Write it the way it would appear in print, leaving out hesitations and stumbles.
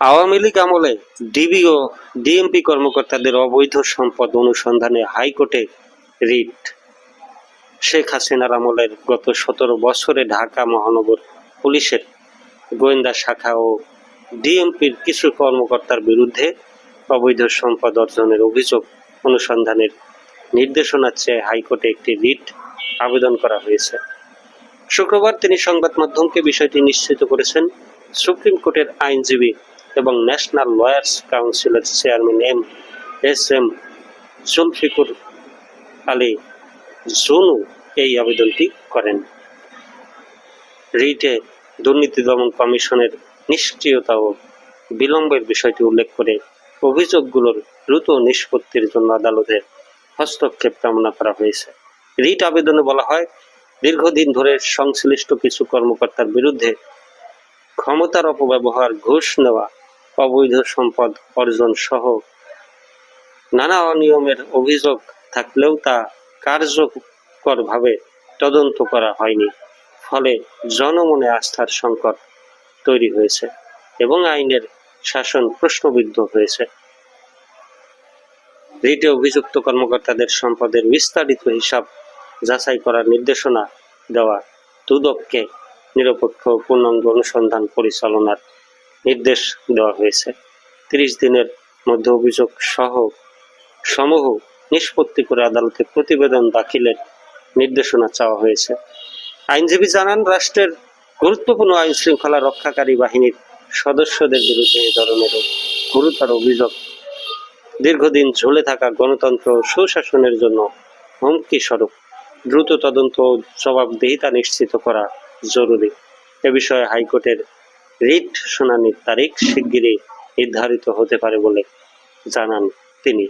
আওয়ামী লীগ আমলে ডিবি ও ডিএমপি কর্মকর্তাদের অবৈধ সম্পদ অনুসন্ধানে হাইকোর্টে রিট। শেখ হাসিনার আমলের গত 17 বছরে ঢাকা মহানগর পুলিশের গোয়েন্দা শাখা ও ডিএমপির কিছু কর্মকর্তার বিরুদ্ধে অবৈধ সম্পদ অর্জনের অভিযোগ অনুসন্ধানের নির্দেশনা চেয়ে হাইকোর্টে একটি রিট আবেদন করা হয়েছে। শুক্রবার তিনি সংবাদ মাধ্যমকে বিষয়টি নিশ্চিত করেছেন। সুপ্রিম কোর্টের আইনজীবী এবং ন্যাশনাল লয়ার্স কাউন্সিলের chairman S M জুলফিকুর Ali Junu এই আবেদনটি করেন। রিটে দুর্নীতি দমন কমিশনের নিষ্ক্রিয়তা ও বিলম্বের বিষয়টি উল্লেখ করে অভিযোগগুলোর দ্রুত নিষ্পত্তির জন্য আদালতের হস্তক্ষেপ কামনা করা হয়েছে। রিট আবেদনে বলা হয়, দীর্ঘদিন ধরে সংশ্লিষ্ট কিছু কর্মকর্তার বিরুদ্ধে ক্ষমতার অপব্যবহার, ঘুষ নেওয়া, অবৈধ সম্পদ অর্জন সহ নানা অনিয়মের অভিযোগ থাকলেও তা কার্যকরভাবে তদন্ত করা হয়নি। ফলে জনমনে আস্থার সংকট তৈরি হয়েছে এবং আইনের শাসন প্রশ্নবিদ্ধ হয়েছে। রিটে অভিযুক্ত কর্মকর্তাদের সম্পদের বিস্তারিত হিসাব যাচাই করার নির্দেশনা দেওয়া দুদককে নিরপেক্ষ পূর্ণাঙ্গ অনুসন্ধান পরিচালনার নির্দেশ দেওয়া হয়েছে। 30 দিনের মধ্যে অভিযোগ সমূহ নিষ্পত্তি করে আদালতে প্রতিবেদন দাখিলের নির্দেশনা চাওয়া হয়েছে। আইনজীবী জানান, রাষ্ট্রের গুরুত্বপূর্ণ আইন শৃঙ্খলা রক্ষাকারী বাহিনীর সদস্যদের বিরুদ্ধে এ ধরনের গুরুতর অভিযোগ দীর্ঘদিন ঝুলে থাকা গণতন্ত্র ও সুশাসনের জন্য হুমকি স্বরূপ। দ্রুত তদন্ত ও জবাবদিহিতা নিশ্চিত করা জরুরি। এ বিষয়ে হাইকোর্টের রিট শুনানির তারিখ শিগগিরই নির্ধারিত হতে পারে বলে জানান তিনি।